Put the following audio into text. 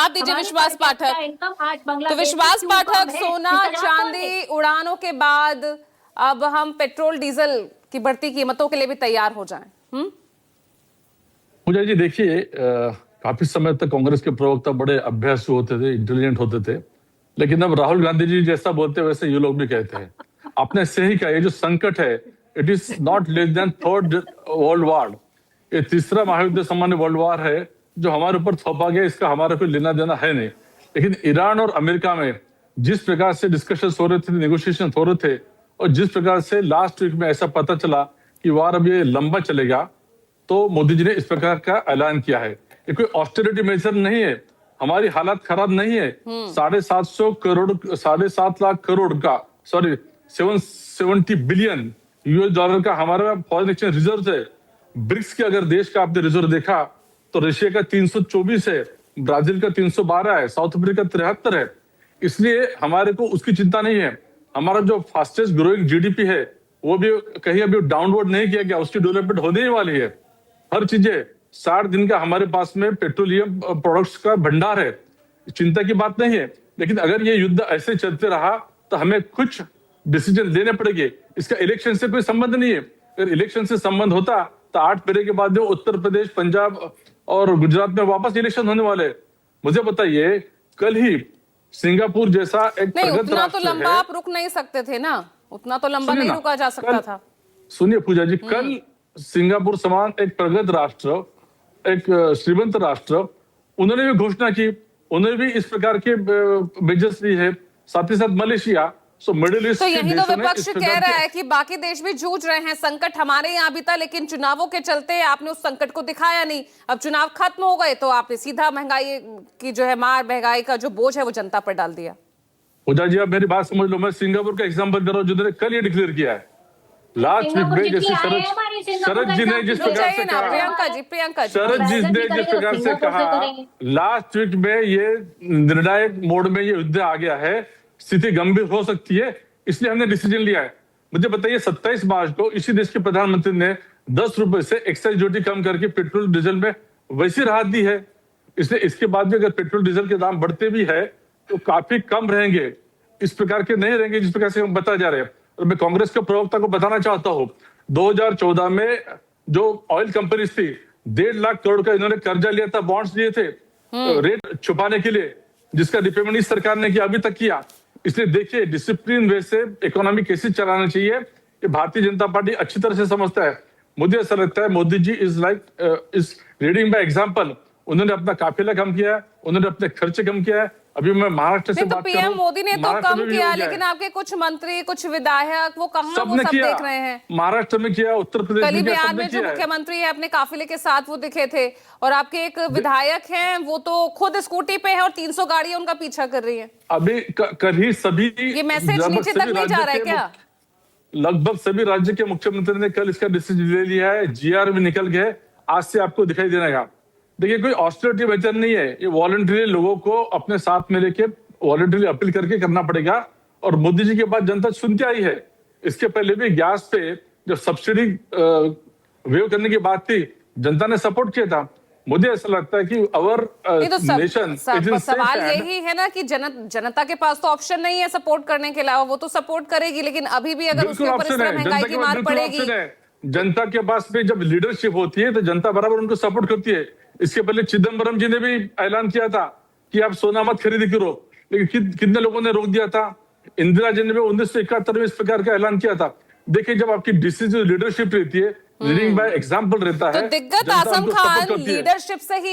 आप दीजिए विश्वास पाठक। तो विश्वास पाठक, सोना चांदी उड़ानों के बाद अब हम पेट्रोल डीजल की बढ़ती कीमतों के लिए भी तैयार हो जाएं। पूजा जी देखिए, काफी समय तक कांग्रेस के प्रवक्ता बड़े अभ्यासु होते थे, इंटेलिजेंट होते थे, लेकिन अब राहुल गांधी जी जैसा बोलते हैं वैसे ये लोग भी कहते हैं। आपने सही कहा, ये जो संकट है it is not less than third world war. ये तीसरा महायुद्ध सामान्य वर्ल्ड वॉर है जो हमारे ऊपर थोपा गया, इसका हमारा कोई लेना देना है नहीं। लेकिन ईरान और अमेरिका में जिस प्रकार से डिस्कशन हो रहे थे, नेगोशिएशन हो रहे थे, और जिस प्रकार से लास्ट वीक में ऐसा पता चला कि वार अब ये लंबा चलेगा, तो मोदी जी ने इस प्रकार का ऐलान किया है। ये कोई ऑस्टेरिटी मेजर नहीं है, हमारी हालत खराब नहीं है। 7.5 लाख करोड़ का 770 बिलियन यूएस डॉलर का हमारा फॉरेन एक्सचेंज रिजर्व है। ब्रिक्स के अगर देश का आपने रिजर्व देखा तो रशिया का 324 है, ब्राजील का 312 है, साउथ अफ्रीका 73 है। इसलिए हमारे को उसकी चिंता नहीं है। हमारा जो फास्टेस्ट ग्रोइंग जीडीपी है वो भी कहीं अभी डाउनवर्ड नहीं किया गया, उसकी डेवलपमेंट होने ही वाली है। हर चीजें 60 दिन का हमारे पास में पेट्रोलियम प्रोडक्ट्स का भंडार है, चिंता की बात नहीं है। लेकिन अगर ये युद्ध ऐसे चलते रहा तो हमें कुछ डिसीजन लेने पड़ेंगे। इसका इलेक्शन से कोई संबंध नहीं है। अगर इलेक्शन से संबंध होता तो 8 फरवरी के बाद उत्तर प्रदेश, पंजाब और गुजरात में वापस इलेक्शन होने वाले। मुझे बताइए, कल ही सिंगापुर जैसा एक नहीं, प्रगत उतना तो राष्ट्र लंबा है। आप रुक नहीं सकते थे ना, उतना तो लंबा नहीं रुका जा सकता था। सुनिए पूजा जी, कल सिंगापुर समान एक प्रगत राष्ट्र, एक श्रीमंत राष्ट्र, उन्होंने भी घोषणा की, उन्होंने भी इस प्रकार के मेजर्स ली है। साथ ही साथ मलेशिया, सो मिडिल ईस्ट तो के यही तो देशों ने विपक्ष इस कह प्रकार रहा के है कि बाकी देश भी जूझ रहे हैं, संकट हमारे यहाँ भी था लेकिन चुनावों के चलते आपने उस संकट को दिखाया नहीं। अब चुनाव खत्म हो गए तो आपने सीधा महंगाई की जो है मार, महंगाई का जो बोझ है वो जनता पर डाल दिया। पूजा जी, आप मेरी बात समझ लो, मैं सिंगापुर का एग्जाम्पल कर रहा हूँ जिन्होंने कल ये डिक्लेयर किया है। लास्ट वीक में जैसे शरद जी ने जिस प्रकार से कहा, प्रियंका जी शरद जी ने जिस प्रकार से कहा, लास्ट वीक में ये निर्णायक मोड में ये युद्ध आ गया है, स्थिति गंभीर हो सकती है, इसलिए हमने डिसीजन लिया है। मुझे बताइए, 27 मार्च को इसी देश के प्रधानमंत्री ने 10 रुपए से एक्साइज ड्यूटी कम करके पेट्रोल डीजल में वैसी राहत दी है। इसलिए इसके बाद भी अगर पेट्रोल डीजल के दाम बढ़ते भी है तो काफी कम रहेंगे, इस प्रकार के नहीं रहेंगे जिस प्रकार से हम बता जा रहे हैं। और मैं कांग्रेस के प्रवक्ता को बताना चाहता हूँ, 2014 में जो ऑयल कंपनी थी, 1.5 लाख करोड़ का इन्होंने कर्जा लिया था, बॉन्ड्स लिए थे रेट छुपाने के लिए, जिसका रिपेमेंट इस सरकार ने किया, अभी तक किया। इसलिए देखिए, डिसिप्लिन वे से इकोनॉमी कैसे चलाना चाहिए ये भारतीय जनता पार्टी अच्छी तरह से समझता है। मुझे ऐसा लगता है Modi ji is reading by example. उन्होंने अपना काफिला कम किया है, उन्होंने अपने खर्चे कम किया है। अभी मैं महाराष्ट्र से बात कर रहा हूं, पीएम मोदी ने तो कम किया, लेकिन आपके कुछ मंत्री, कुछ विधायक वो कहां, वो सब देख रहे हैं। महाराष्ट्र में किया, उत्तर प्रदेश में किया, बिहार में जो मुख्यमंत्री है अपने काफिले के साथ वो दिखे थे, और आपके एक विधायक हैं वो तो खुद स्कूटी पे है और 300 गाड़ियां उनका पीछा कर रही है। अभी कल ही सभी, ये मैसेज नीचे तक नहीं जा रहा है क्या? लगभग सभी राज्य के मुख्यमंत्री ने कल इसका डिसीजन ले लिया है, जीआर में निकल गए, आज से आपको दिखाई देगा। देखिए, कोई ऑस्टेरिटी मेजर नहीं है, ये वॉलंटरी लोगों को अपने साथ में लेके वॉलंटरी अपील करके करना पड़ेगा। और मोदी जी के बाद जनता सुनती आई है। इसके पहले भी गैस पे जब सब्सिडी वेव करने की बात थी, जनता ने सपोर्ट किया था। मुझे ऐसा लगता है कि अवर नेशन, सवाल यही है ना कि जनता के पास तो ऑप्शन नहीं है सपोर्ट करने के अलावा, वो तो सपोर्ट करेगी, लेकिन अभी भी अगर उसके ऊपर इस तरह महंगाई की मार पड़ेगी। जनता के पास में जब लीडरशिप होती है तो जनता बराबर उनको सपोर्ट करती है। इसके पहले चिदम्बरम जी ने भी ऐलान किया था कि आप सोना मत खरीदी करो, लेकिन कितने लोगों ने रोक दिया था। इंदिरा जी ने भी 1971 में इस प्रकार का ऐलान किया था। देखिए, जब आपकी डिसीजन लीडरशिप रहती है, लीडिंग बाय एग्जांपल रहता है, तो दिग्गज आजम खान लीडरशिप से ही